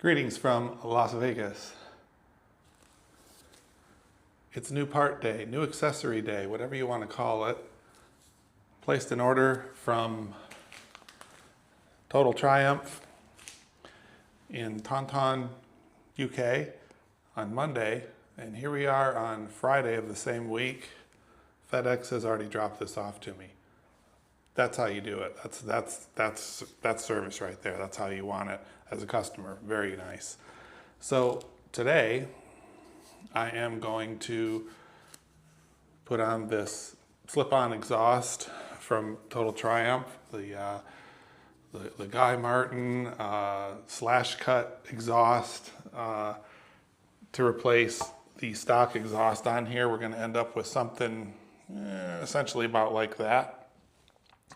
Greetings from Las Vegas. It's new part day, new accessory day, whatever you want to call it. Placed an order from Total Triumph in Taunton, UK on Monday, and here we are on Friday of the same week. FedEx has already dropped this off to me. That's how you do it. That's service right there. That's how you want it as a customer. Very nice. So today I am going to put on this slip-on exhaust from Total Triumph, the Guy Martin slash cut exhaust to replace the stock exhaust on here. We're going to end up with something essentially about like that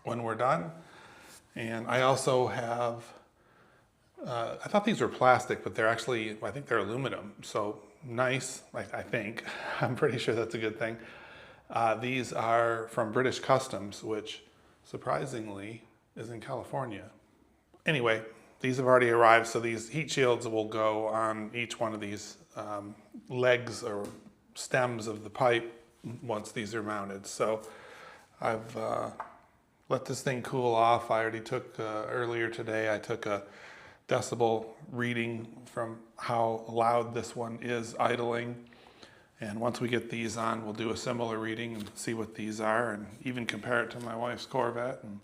when we're done. And I also have, I thought these were plastic, but they're actually, I think they're aluminum. So nice, I think. I'm pretty sure that's a good thing. These are from British Customs, which surprisingly is in California. Anyway, these have already arrived, so these heat shields will go on each one of these legs or stems of the pipe once these are mounted. So I've let this thing cool off. I already took, earlier today, I took a decibel reading from how loud this one is idling. And once we get these on, we'll do a similar reading and see what these are, and even compare it to my wife's Corvette, and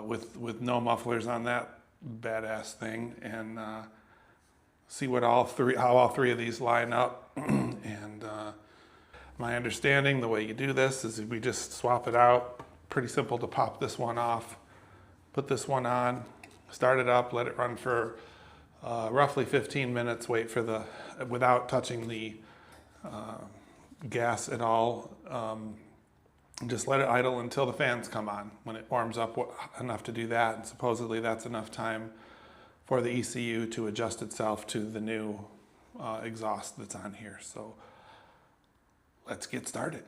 with no mufflers on that badass thing, and see what how all three of these line up. And my understanding, the way you do this is we just swap it out. Pretty simple to pop this one off, put this one on, start it up, let it run for roughly 15 minutes, wait for the, without touching the gas at all. Just let it idle until the fans come on. When it warms up enough to do that, and supposedly that's enough time for the ECU to adjust itself to the new exhaust that's on here. So let's get started.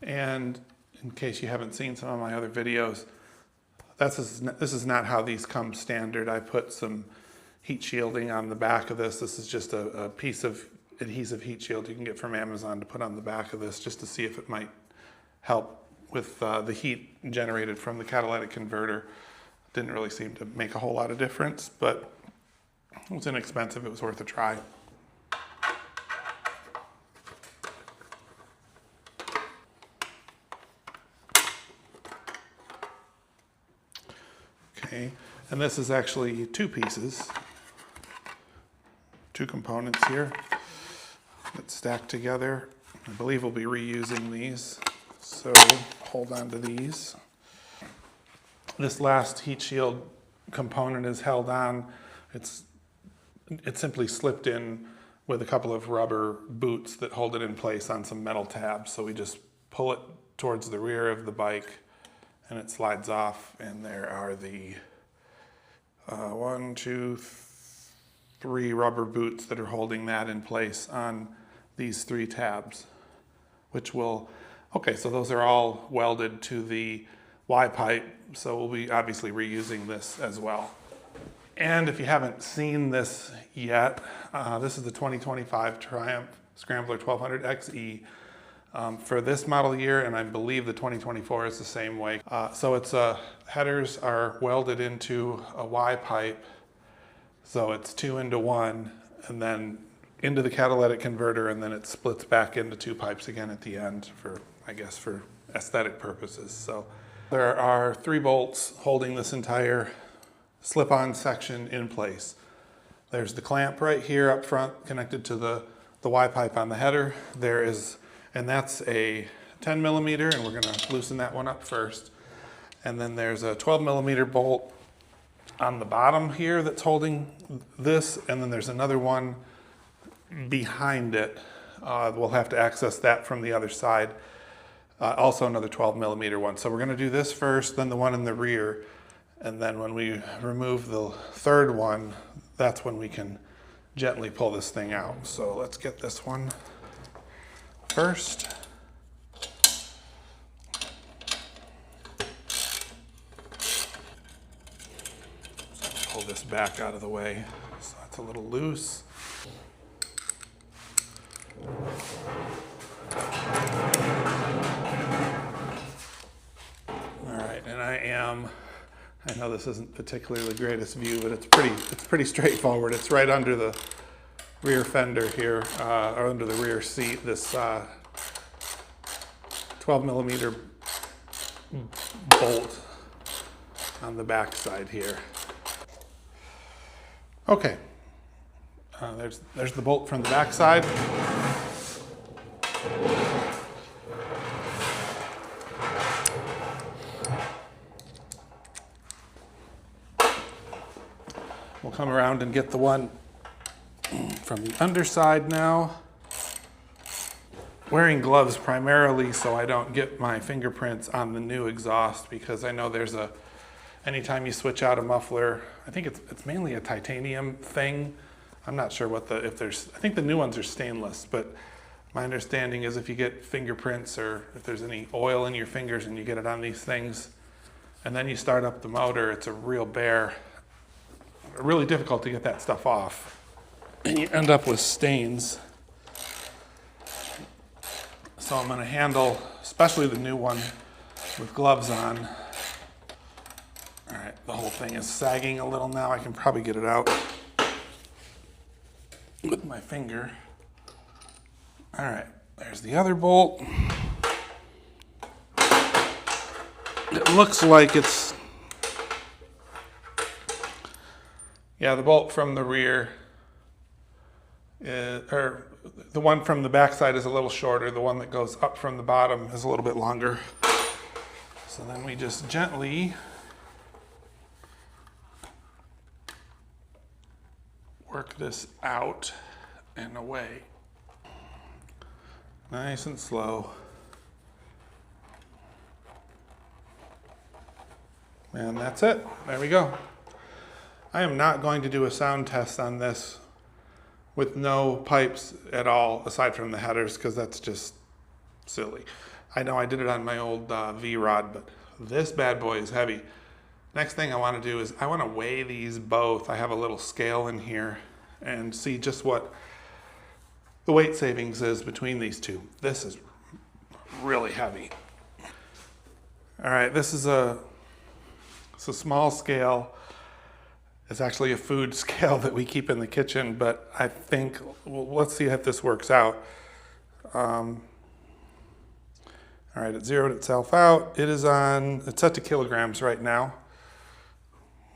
And in case you haven't seen some of my other videos, this is not how these come standard. I put some heat shielding on the back of this. This is just a piece of adhesive heat shield you can get from Amazon to put on the back of this, just to see if it might help with the heat generated from the catalytic converter. Didn't really seem to make a whole lot of difference, but it was inexpensive. It was worth a try. Okay, and this is actually two pieces, two components here that stack together. I believe we'll be reusing these, so hold on to these. This last heat shield component is held on. It's simply slipped in with a couple of rubber boots that hold it in place on some metal tabs. So we just pull it towards the rear of the bike and it slides off, and there are the 1, 2, 3 rubber boots that are holding that in place on these 3 tabs, which will, okay, so those are all welded to the Y pipe, so we'll be obviously reusing this as well. And if you haven't seen this yet, this is the 2025 Triumph Scrambler 1200 XE. For this model year, and I believe the 2024 is the same way. So it's headers are welded into a Y pipe, so it's 2 into 1, and then into the catalytic converter, and then it splits back into 2 pipes again at the end for, I guess, for aesthetic purposes. So there are 3 bolts holding this entire slip-on section in place. There's the clamp right here up front connected to the Y pipe on the header. There is, and that's a 10 millimeter, and we're gonna loosen that one up first. And then there's a 12 millimeter bolt on the bottom here that's holding this, and then there's another one behind it. We'll have to access that from the other side. Also another 12 millimeter one. So we're gonna do this first, then the one in the rear, and then when we remove the third one, that's when we can gently pull this thing out. So let's get this one first. So pull this back out of the way so it's a little loose. All right, and I know this isn't particularly the greatest view, but it's pretty straightforward. It's right under the rear fender here, or under the rear seat, this 12 millimeter bolt on the back side here. Okay, there's the bolt from the back side. We'll come around and get the one from the underside now. Wearing gloves primarily so I don't get my fingerprints on the new exhaust, because I know there's anytime you switch out a muffler, I think it's mainly a titanium thing. I'm not sure I think the new ones are stainless, but my understanding is if you get fingerprints or if there's any oil in your fingers and you get it on these things, and then you start up the motor, it's a real bear. Really difficult to get that stuff off, and you end up with stains. So I'm going to handle, especially the new one, with gloves on. All right, the whole thing is sagging a little now. I can probably get it out with my finger. All right, there's the other bolt. It looks like it's, yeah, the bolt from the rear, or the one from the back side is a little shorter. The one that goes up from the bottom is a little bit longer. So then we just gently work this out and away. Nice and slow. And that's it. There we go. I am not going to do a sound test on this with no pipes at all, aside from the headers, because that's just silly. I know I did it on my old V-Rod, but this bad boy is heavy. Next thing I want to do is I want to weigh these both. I have a little scale in here and see just what the weight savings is between these two. This is really heavy. All right, it's a small scale. It's actually a food scale that we keep in the kitchen, but I think, well, let's see if this works out. All right, it zeroed itself out. It's set to kilograms right now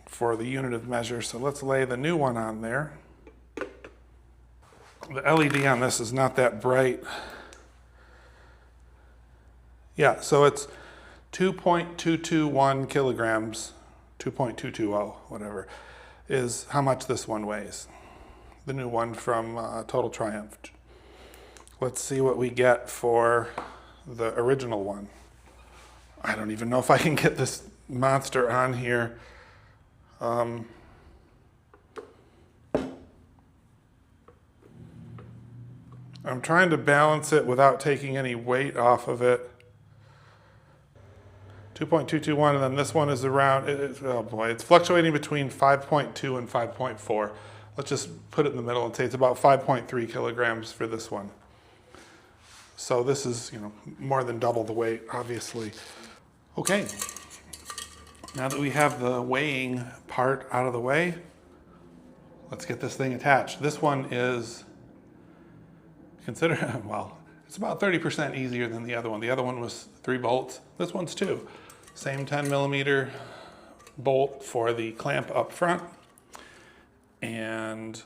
for the unit of measure. So let's lay the new one on there. The LED on this is not that bright. Yeah, so it's 2.221 kilograms, 2.220, whatever, is how much this one weighs. The new one from Total Triumph. Let's see what we get for the original one. I don't even know if I can get this monster on here. I'm trying to balance it without taking any weight off of it. 2.221, and then this one is around, oh boy, it's fluctuating between 5.2 and 5.4. Let's just put it in the middle and say it's about 5.3 kilograms for this one. So this is, more than double the weight, obviously. Okay, now that we have the weighing part out of the way, let's get this thing attached. This one is, well, it's about 30% easier than the other one. The other one was 3 bolts. This one's 2. Same 10 millimeter bolt for the clamp up front, and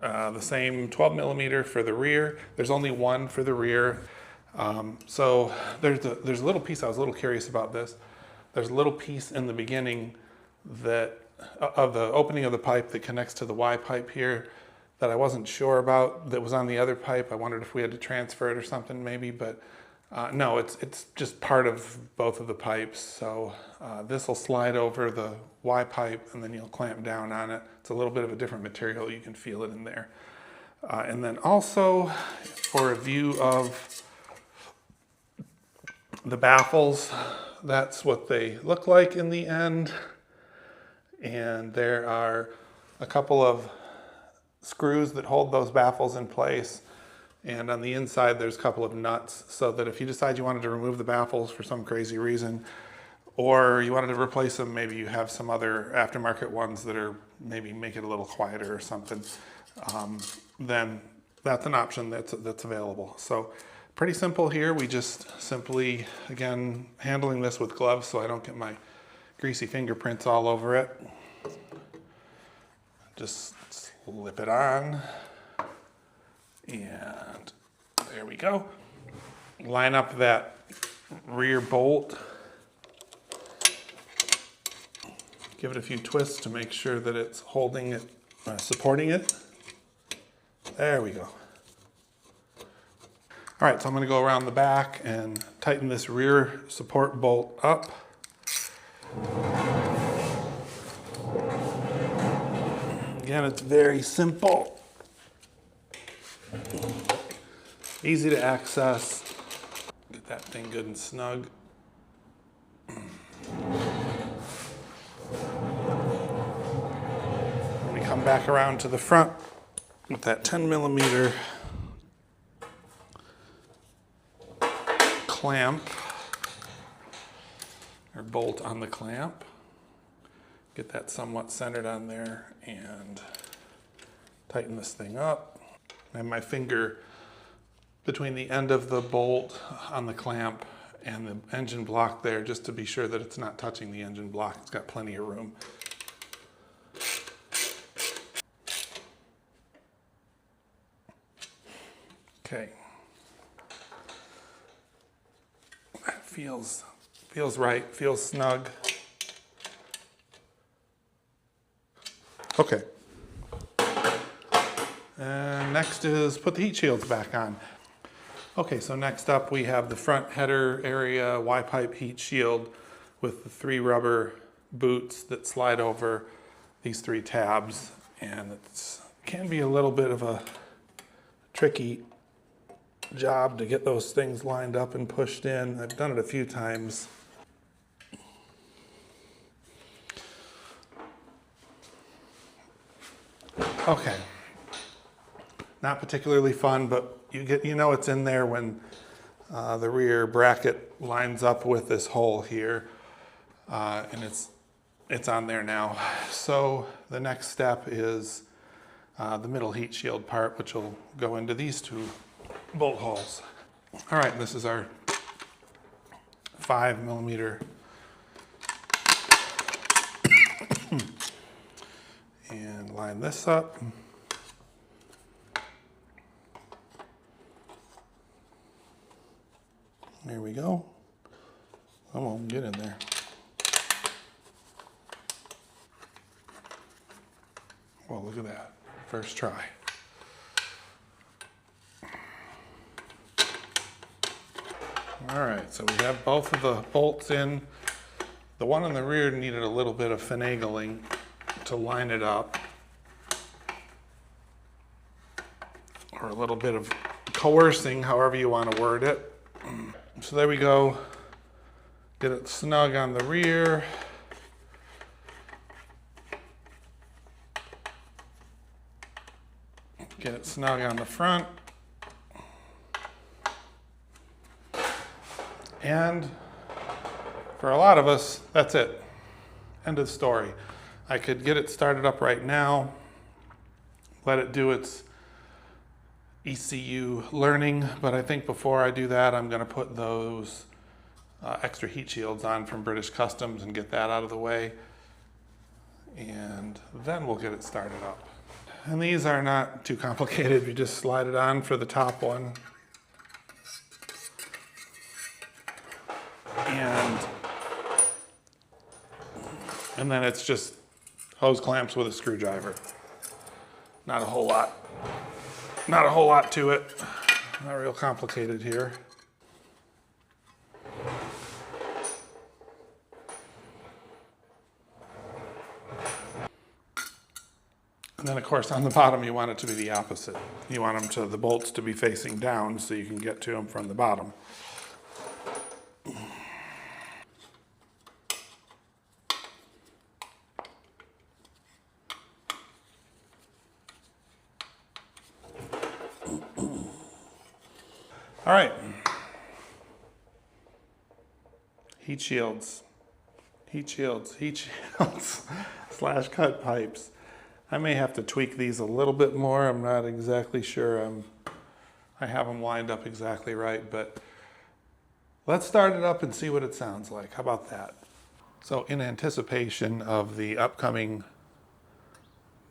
the same 12 millimeter for the rear. There's only one for the rear. So there's a little piece, I was a little curious about this. There's a little piece in the beginning that of the opening of the pipe that connects to the Y pipe here that I wasn't sure about, that was on the other pipe. I wondered if we had to transfer it or something maybe, but no, it's just part of both of the pipes. So this will slide over the Y pipe and then you'll clamp down on it. It's a little bit of a different material. You can feel it in there. And then also for a view of the baffles, that's what they look like in the end. And there are a couple of screws that hold those baffles in place. And on the inside, there's a couple of nuts so that if you decide you wanted to remove the baffles for some crazy reason, or you wanted to replace them, maybe you have some other aftermarket ones that are maybe make it a little quieter or something, then that's an option that's available. So pretty simple here. We just simply, again, handling this with gloves so I don't get my greasy fingerprints all over it. Just slip it on, and there we go. Line up that rear bolt. Give it a few twists to make sure that it's holding it, supporting it. There we go. All right, so I'm gonna go around the back and tighten this rear support bolt up. Again, it's very simple. Easy to access. Get that thing good and snug. When we come back around to the front with that 10mm clamp, or bolt on the clamp. Get that somewhat centered on there and tighten this thing up. I have my finger between the end of the bolt on the clamp and the engine block there just to be sure that it's not touching the engine block. It's got plenty of room. Okay. That feels right, feels snug. Okay. And next is put the heat shields back on. Okay, so next up we have the front header area Y-pipe heat shield with the 3 rubber boots that slide over these 3 tabs. And it can be a little bit of a tricky job to get those things lined up and pushed in. I've done it a few times. Okay, not particularly fun, but you know it's in there when the rear bracket lines up with this hole here, and it's on there now. So the next step is the middle heat shield part, which will go into these 2 bolt holes. All right, this is our 5mm. And line this up. There we go. Come on, get in there. Well, look at that. First try. All right, so we have both of the bolts in. The one on the rear needed a little bit of finagling to line it up, or a little bit of coercing, however you want to word it. So there we go. Get it snug on the rear. Get it snug on the front. And for a lot of us, that's it. End of story. I could get it started up right now, let it do its ECU learning, but I think before I do that, I'm going to put those extra heat shields on from British Customs and get that out of the way, and then we'll get it started up. And these are not too complicated. You just slide it on for the top one, and then it's just hose clamps with a screwdriver. Not a whole lot to it. Not real complicated here. And then of course on the bottom you want it to be the opposite. You want the bolts to be facing down so you can get to them from the bottom. All right. Heat shields, heat shields, heat shields, slash cut pipes. I may have to tweak these a little bit more. I'm not exactly sure I have them lined up exactly right, but let's start it up and see what it sounds like. How about that? So in anticipation of the upcoming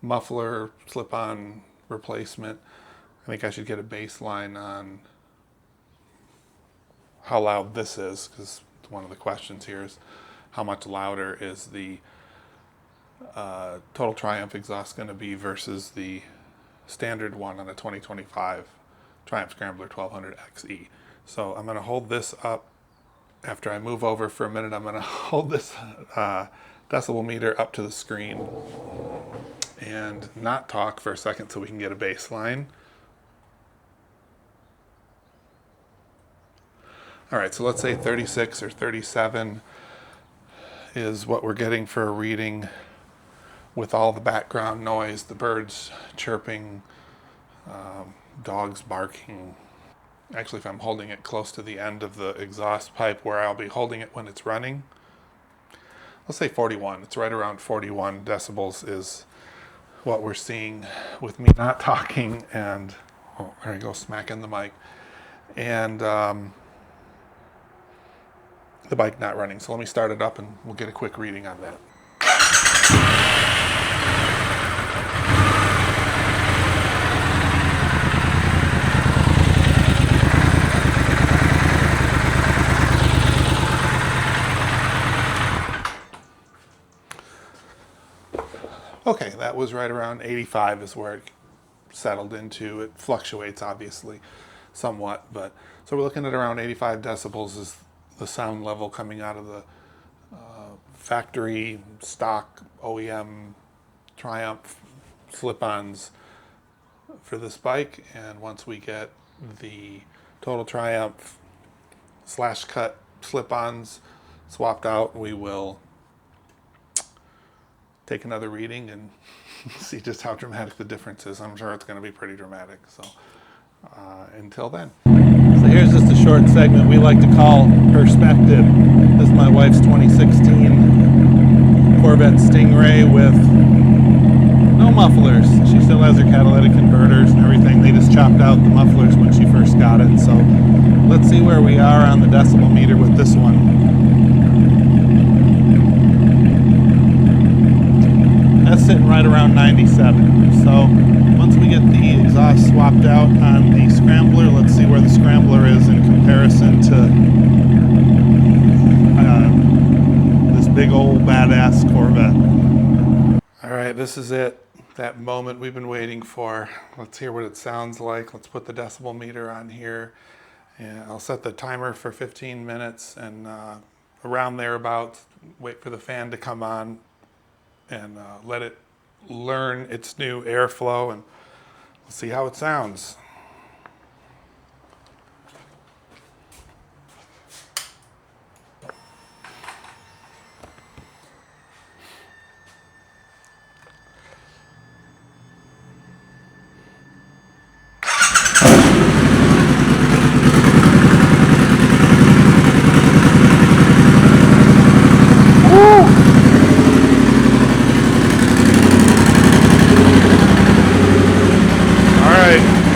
muffler slip-on replacement, I think I should get a baseline on how loud this is, because one of the questions here is how much louder is the total Triumph exhaust going to be versus the standard one on the 2025 Triumph Scrambler 1200 XE. So I'm going to hold this up. After I move over for a minute, I'm going to hold this decibel meter up to the screen and not talk for a second so we can get a baseline. All right, so let's say 36 or 37 is what we're getting for a reading with all the background noise, the birds chirping, dogs barking. Actually, if I'm holding it close to the end of the exhaust pipe where I'll be holding it when it's running, let's say 41. It's right around 41 decibels is what we're seeing with me not talking and, oh, there you go, smacking the mic. And the bike not running. So let me start it up and we'll get a quick reading on that. Okay, that was right around 85 is where it settled into. It fluctuates obviously somewhat, but so we're looking at around 85 decibels is the sound level coming out of the factory stock OEM Triumph slip-ons for this bike. And once we get the total Triumph slash cut slip-ons swapped out, we will take another reading and see just how dramatic the difference is. I'm sure it's going to be pretty dramatic. So until then. So here's just a short segment we like to call Perspective. This is my wife's 2016 Corvette Stingray with no mufflers. She still has her catalytic converters and everything. They just chopped out the mufflers when she first got it. So let's see where we are on the decibel meter with this one. That's sitting right around 97. So once we get the exhaust swapped out on the Scrambler, let's see where the Scrambler is in comparison to this big old badass Corvette. All right, this is it. That moment we've been waiting for. Let's hear what it sounds like. Let's put the decibel meter on here. And I'll set the timer for 15 minutes and around thereabouts, wait for the fan to come on and let it learn its new airflow, and we'll see how it sounds.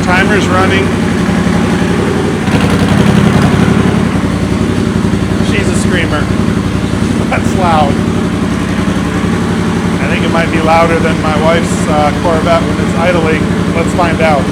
Timer's running. She's a screamer. That's loud. I think it might be louder than my wife's Corvette when it's idling. Let's find out.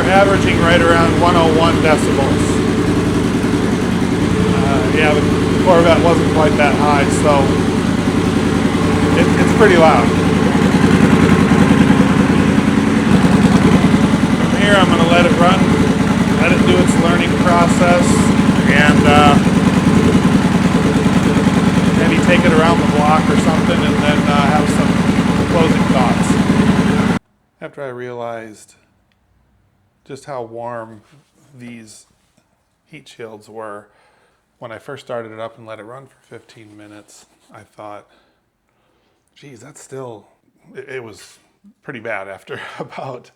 Averaging right around 101 decibels. Yeah, the Corvette wasn't quite that high, so it's pretty loud. From here, I'm going to let it run, let it do its learning process, and maybe take it around the block or something, and then have some closing thoughts. After I realized just how warm these heat shields were, when I first started it up and let it run for 15 minutes, I thought, geez, that's still, it was pretty bad after about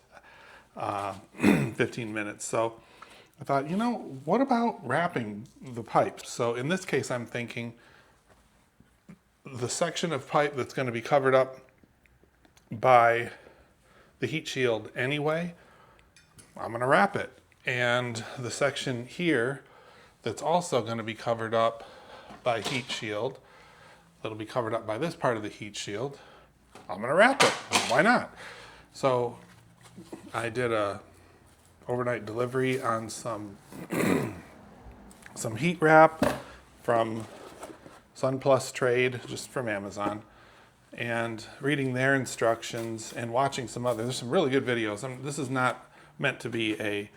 15 minutes. So I thought, you know, what about wrapping the pipes? So in this case, I'm thinking the section of pipe that's going to be covered up by the heat shield anyway, I'm going to wrap it. And the section here that's also going to be covered up by heat shield, that'll be covered up by this part of the heat shield, I'm going to wrap it. Why not? So I did a overnight delivery on some heat wrap from SunPlus Trade, just from Amazon, and reading their instructions and watching some other, there's some really good videos. This is not meant to be a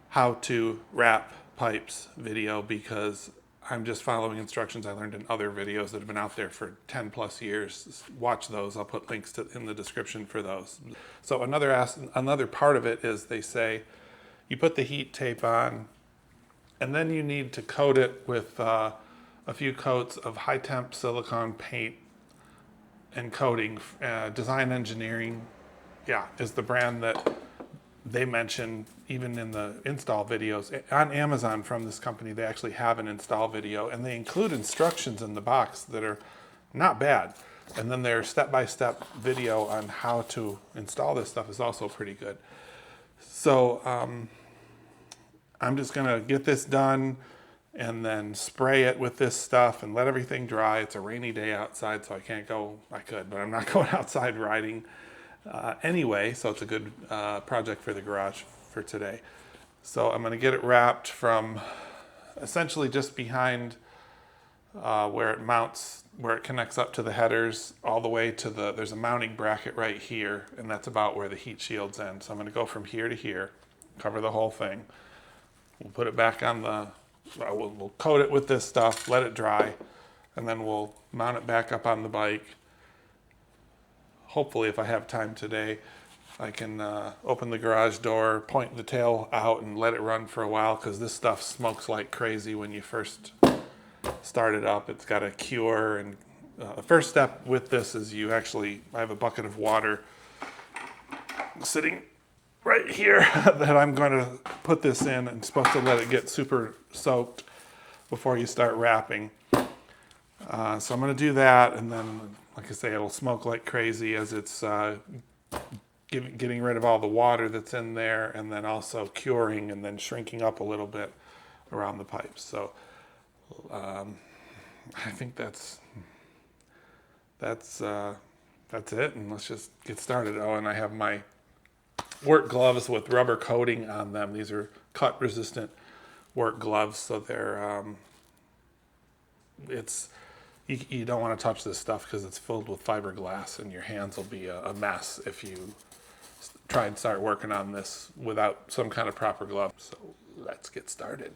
how to wrap pipes video, because I'm just following instructions I learned in other videos that have been out there for 10 plus years. Watch those. I'll put links in the description for those. So another part of it is they say you put the heat tape on, and then you need to coat it with a few coats of high temp silicone paint and coating. Design Engineering, is the brand that they mention even in the install videos. On Amazon from this company, they actually have an install video, and they include instructions in the box that are not bad. And then their step-by-step video on how to install this stuff is also pretty good. So I'm just gonna get this done and then spray it with this stuff and let everything dry. It's a rainy day outside, so I can't go. I could, but I'm not going outside riding anyway, so it's a good project for the garage for today. So I'm going to get it wrapped from essentially just behind where it mounts, where it connects up to the headers, all the way to there's a mounting bracket right here, and that's about where the heat shields end. So I'm going to go from here to here, cover the whole thing. We'll put it back on we'll coat it with this stuff, let it dry, and then we'll mount it back up on the bike. Hopefully, if I have time today, I can open the garage door, point the tail out, and let it run for a while, because this stuff smokes like crazy when you first start it up. It's got to cure, and the first step with this is I have a bucket of water sitting right here that I'm going to put this in. I'm supposed to let it get super soaked before you start wrapping. So I'm going to do that, and then, like I say, it'll smoke like crazy as it's getting rid of all the water that's in there, and then also curing and then shrinking up a little bit around the pipes. So I think that's it, and let's just get started. Oh, and I have my work gloves with rubber coating on them. These are cut resistant work gloves, so they're you don't want to touch this stuff because it's filled with fiberglass, and your hands will be a mess if you try and start working on this without some kind of proper glove. So let's get started.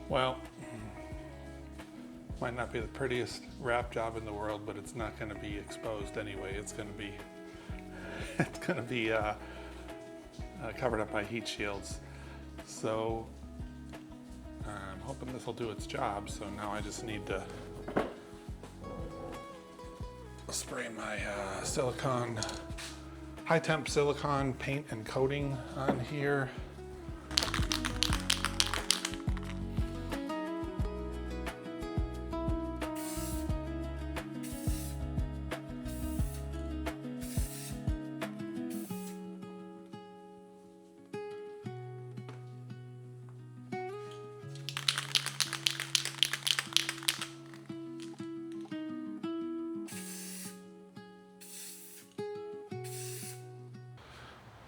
Well, might not be the prettiest wrap job in the world, but it's not going to be exposed anyway. It's going to be covered up by heat shields. So I'm hoping this will do its job. So now I just need to spray my high temp silicone paint and coating on here.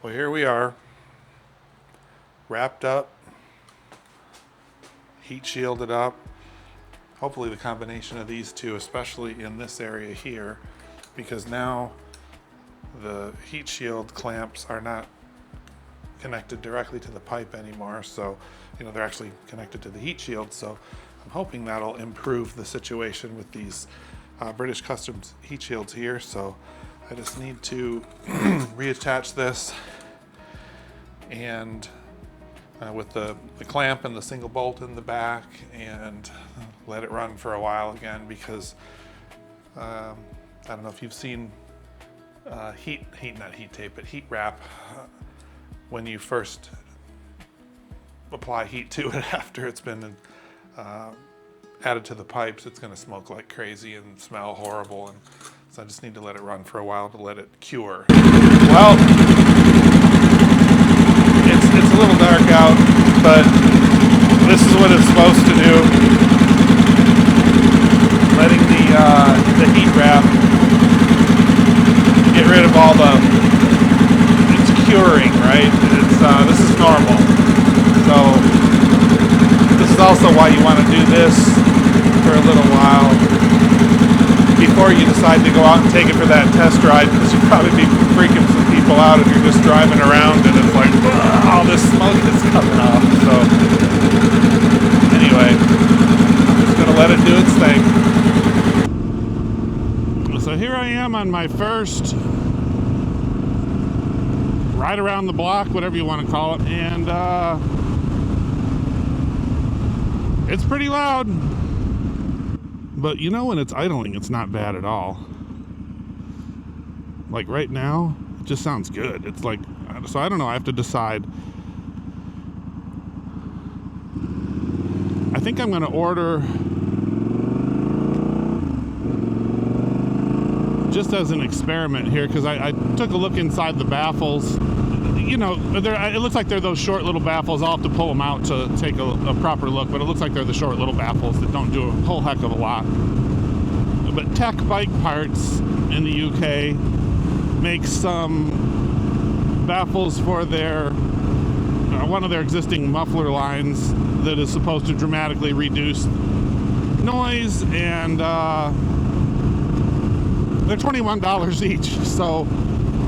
Well, here we are, wrapped up, heat shielded up. Hopefully the combination of these two, especially in this area here, because now the heat shield clamps are not connected directly to the pipe anymore. So, they're actually connected to the heat shield. So I'm hoping that'll improve the situation with these British Customs heat shields here. So I just need to reattach this and with the clamp and the single bolt in the back, and let it run for a while again, because I don't know if you've seen not heat tape, but heat wrap. When you first apply heat to it after it's been added to the pipes, it's going to smoke like crazy and smell horrible, and so I just need to let it run for a while to let it cure. Well, it's a little dark out, but this is what it's supposed to do. Letting the heat wrap get rid of all it's curing, right? This is normal. So this is also why you want to do this for a little while before you decide to go out and take it for that test ride, because you'll probably be freaking some people out if you're just driving around and it's like, all this smoke is coming off. So anyway, I'm just going to let it do its thing. So here I am on my first ride around the block, whatever you want to call it, and it's pretty loud. But when it's idling, it's not bad at all. Like right now, it just sounds good. It's like, so I don't know, I have to decide. I think I'm going to order, just as an experiment here, because I took a look inside the baffles. It looks like they're those short little baffles. I'll have to pull them out to take a proper look, but it looks like they're the short little baffles that don't do a whole heck of a lot. But Tech Bike Parts in the UK makes some baffles for their one of their existing muffler lines that is supposed to dramatically reduce noise, and they're $21 each. So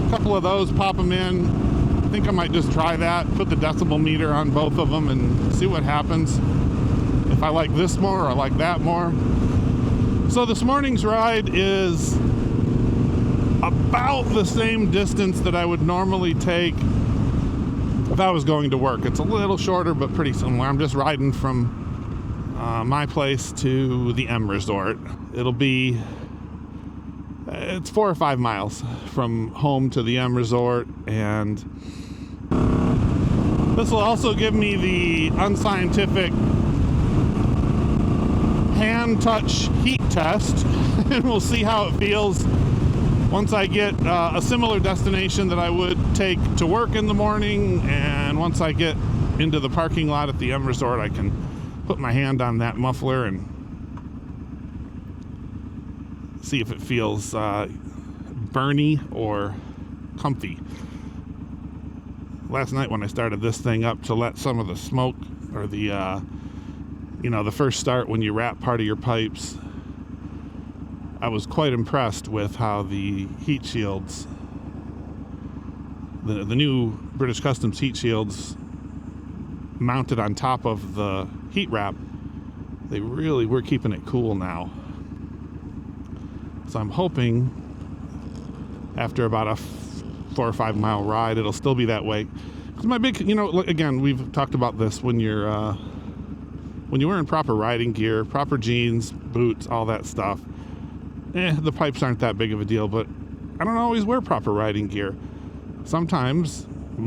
a couple of those, pop them in. I think I might just try that, put the decibel meter on both of them and see what happens. If I like this more or I like that more. So this morning's ride is about the same distance that I would normally take if I was going to work. It's a little shorter, but pretty similar. I'm just riding from my place to the M Resort. It's 4 or 5 miles from home to the M Resort, and this will also give me the unscientific hand touch heat test, and we'll see how it feels once I get a similar destination that I would take to work in the morning, and once I get into the parking lot at the M Resort, I can put my hand on that muffler and see if it feels burny or comfy. Last night when I started this thing up to let some of the smoke, or the the first start when you wrap part of your pipes, I was quite impressed with how the heat shields, the new British Customs heat shields mounted on top of the heat wrap, they really were keeping it cool now. So I'm hoping after about a 4 or 5 mile ride, it'll still be that way. Because my big, again, we've talked about this, when you're wearing proper riding gear, proper jeans, boots, all that stuff, the pipes aren't that big of a deal, but I don't always wear proper riding gear. Sometimes, the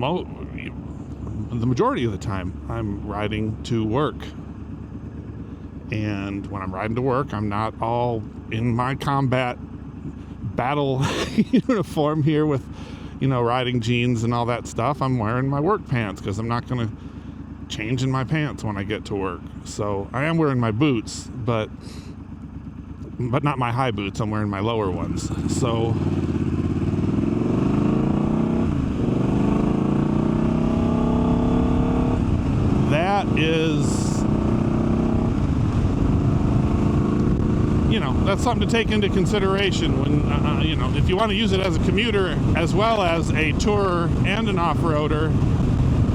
majority of the time, I'm riding to work. And when I'm riding to work, I'm not all in my combat battle uniform here with, riding jeans and all that stuff. I'm wearing my work pants because I'm not going to change in my pants when I get to work. So I am wearing my boots, but not my high boots. I'm wearing my lower ones. So that is, you know, that's something to take into consideration when, you know, if you want to use it as a commuter as well as a tourer and an off-roader,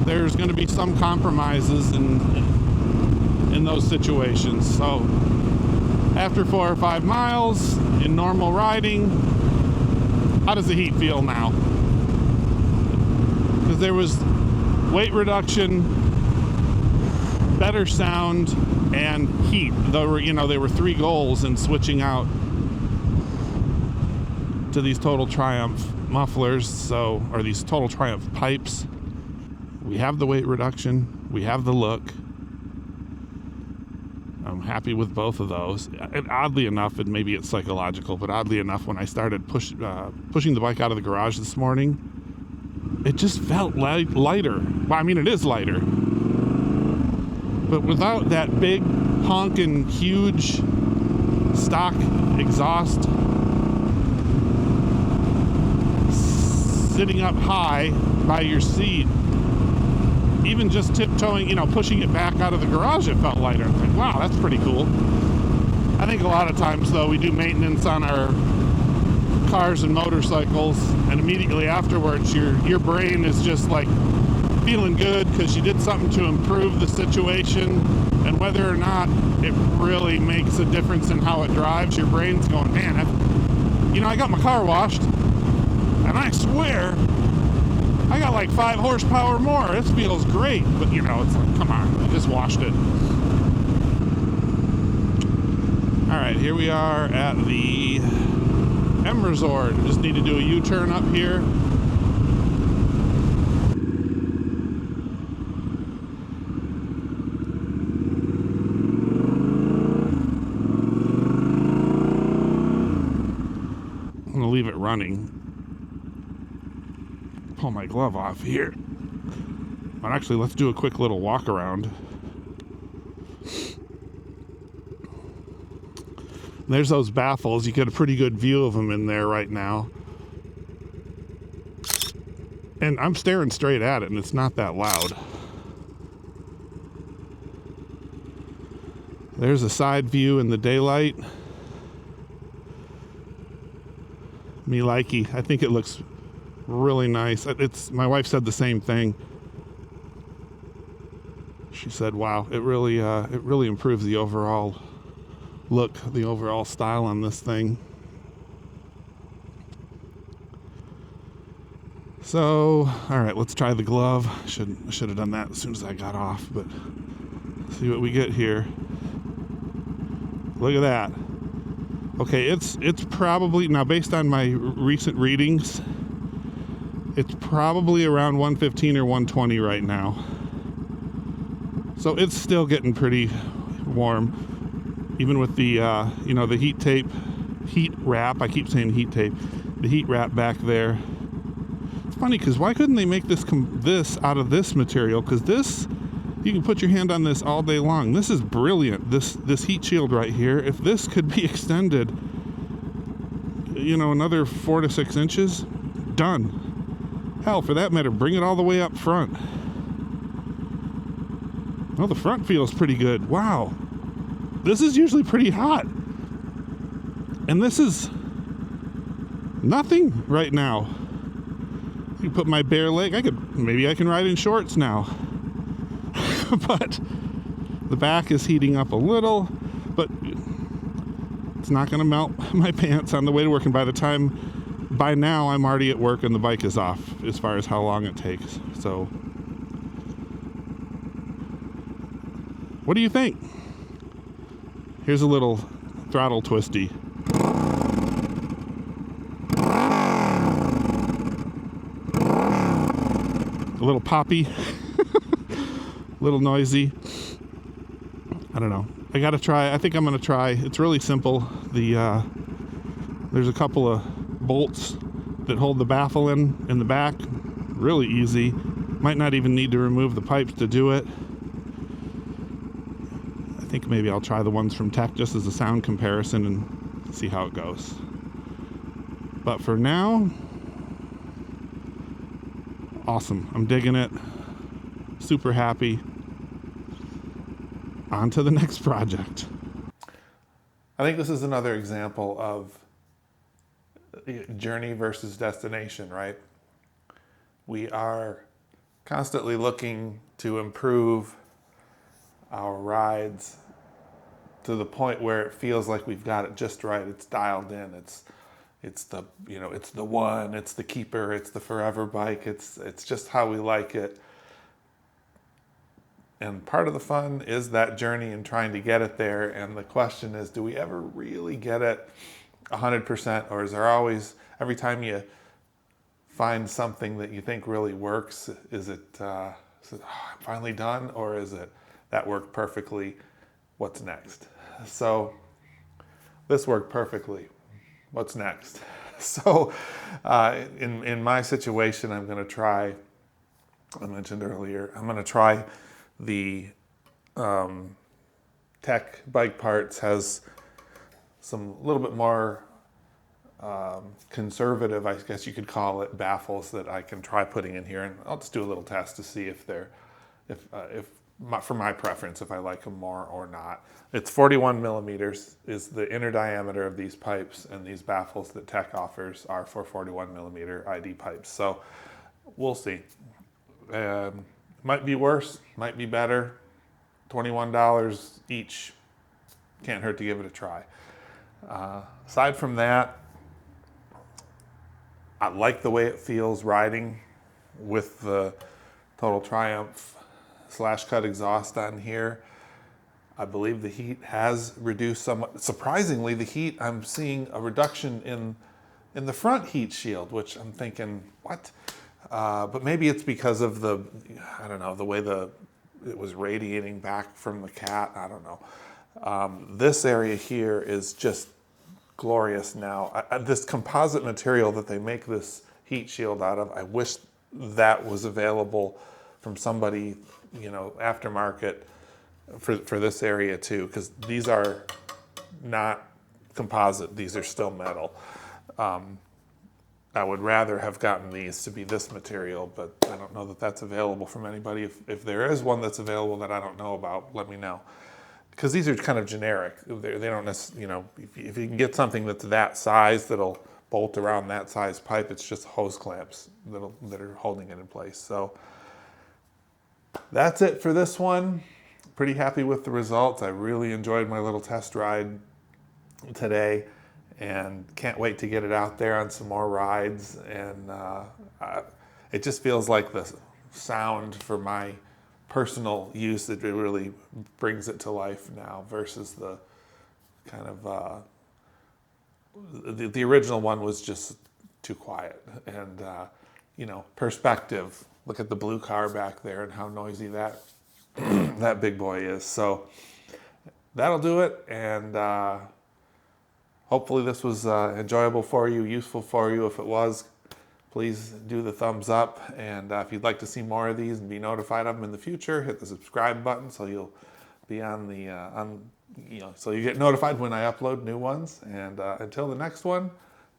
there's going to be some compromises in those situations. So after 4 or 5 miles in normal riding, how does the heat feel now? Because there was weight reduction, better sound, and heat. There were 3 goals in switching out to these Total Triumph mufflers, or these Total Triumph pipes. We have the weight reduction, we have the look. I'm happy with both of those. And oddly enough, and maybe it's psychological, but oddly enough, when I started pushing the bike out of the garage this morning, it just felt lighter. Well, I mean, it is lighter, but without that big honking huge stock exhaust sitting up high by your seat. Even just tiptoeing, pushing it back out of the garage, it felt lighter. I'm like, wow, that's pretty cool. I think a lot of times, though, we do maintenance on our cars and motorcycles, and immediately afterwards, your brain is just like feeling good because you did something to improve the situation, and whether or not it really makes a difference in how it drives, your brain's going, man, I got my car washed, and I swear I got like 5 horsepower more. This feels great. But, it's like, come on, I just washed it. All right, here we are at the M Resort. Just need to do a U-turn up here. I'm going to leave it running. Pull my glove off here. But actually, let's do a quick little walk around. There's those baffles. You get a pretty good view of them in there right now. And I'm staring straight at it, and it's not that loud. There's a side view in the daylight. Me likey. I think it looks really nice. My wife said the same thing. She said, wow, it really improves the overall look, the overall style on this thing. So, all right, let's try the glove. Should have done that as soon as I got off, but see what we get here. Look at that. Okay, it's probably, now based on my recent readings, it's probably around 115 or 120 right now. So it's still getting pretty warm, even with the, the heat wrap. I keep saying heat tape. The heat wrap back there. It's funny because why couldn't they make this out of this material? Because this, you can put your hand on this all day long. This is brilliant. This heat shield right here. If this could be extended, another 4 to 6 inches, done. Hell, for that matter, bring it all the way up front. Well, the front feels pretty good. Wow. This is usually pretty hot. And this is nothing right now. I can put my bare leg. Maybe I can ride in shorts now. But the back is heating up a little, but it's not going to melt my pants on the way to work. And by now I'm already at work and the bike is off as far as how long it takes. So what do you think? Here's a little throttle twisty. A little poppy. A little noisy. I don't know. I gotta try. I think I'm gonna try. It's really simple. There's a couple of bolts that hold the baffle in the back. Really easy. Might not even need to remove the pipes to do it. I think maybe I'll try the ones from Tech just as a sound comparison and see how it goes. But for now, awesome. I'm digging it. Super happy. on to the next project. I think this is another example of journey versus destination, right? We are constantly looking to improve our rides to the point where it feels like we've got it just right. It's dialed in. It's the, you know, it's the one, it's the keeper, it's the forever bike. It's just how we like it. And part of the fun is that journey and trying to get it there. And the question is, do we ever really get it 100%? Or is there always, every time you find something that you think really works, is it oh, I'm finally done? Or is it, that worked perfectly, what's next? So this worked perfectly, what's next? So in my situation, I'm gonna try, I mentioned earlier, I'm gonna try the Tech Bike Parts has some little bit more conservative, I guess you could call it, baffles that I can try putting in here, and I'll just do a little test to see if they're, for my preference, if I like them more or not. It's 41 millimeters is the inner diameter of these pipes, and these baffles that Tech offers are for 41 millimeter ID pipes. So we'll see. Might be worse, might be better. $21 each. Can't hurt to give it a try. Aside from that, I like the way it feels riding with the Total Triumph /cut exhaust on here. I believe the heat has reduced somewhat. Surprisingly, the heat, I'm seeing a reduction in the front heat shield, which I'm thinking, what? But maybe it's because of the, I don't know, the way it was radiating back from the cat. I don't know. This area here is just glorious now. This composite material that they make this heat shield out of, I wish that was available from somebody, you know, aftermarket for this area too, because these are not composite. These are still metal. I would rather have gotten these to be this material, but I don't know that that's available from anybody. If there is one that's available that I don't know about, let me know. Because these are kind of generic. They don't necessarily, you know, if you can get something that's that size that'll bolt around that size pipe, it's just hose clamps that are holding it in place. So that's it for this one. Pretty happy with the results. I really enjoyed my little test ride today, and can't wait to get it out there on some more rides. And it just feels like the sound for my personal use that it really brings it to life now versus the kind of the original one was just too quiet. And you know, perspective, look at the blue car back there and how noisy that that big boy is. So that'll do it. And hopefully this was enjoyable for you, useful for you. If it was, please do the thumbs up. And if you'd like to see more of these and be notified of them in the future, hit the subscribe button so you'll be on the, so you get notified when I upload new ones. And until the next one,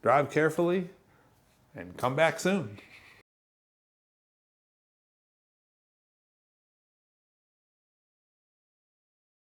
drive carefully and come back soon.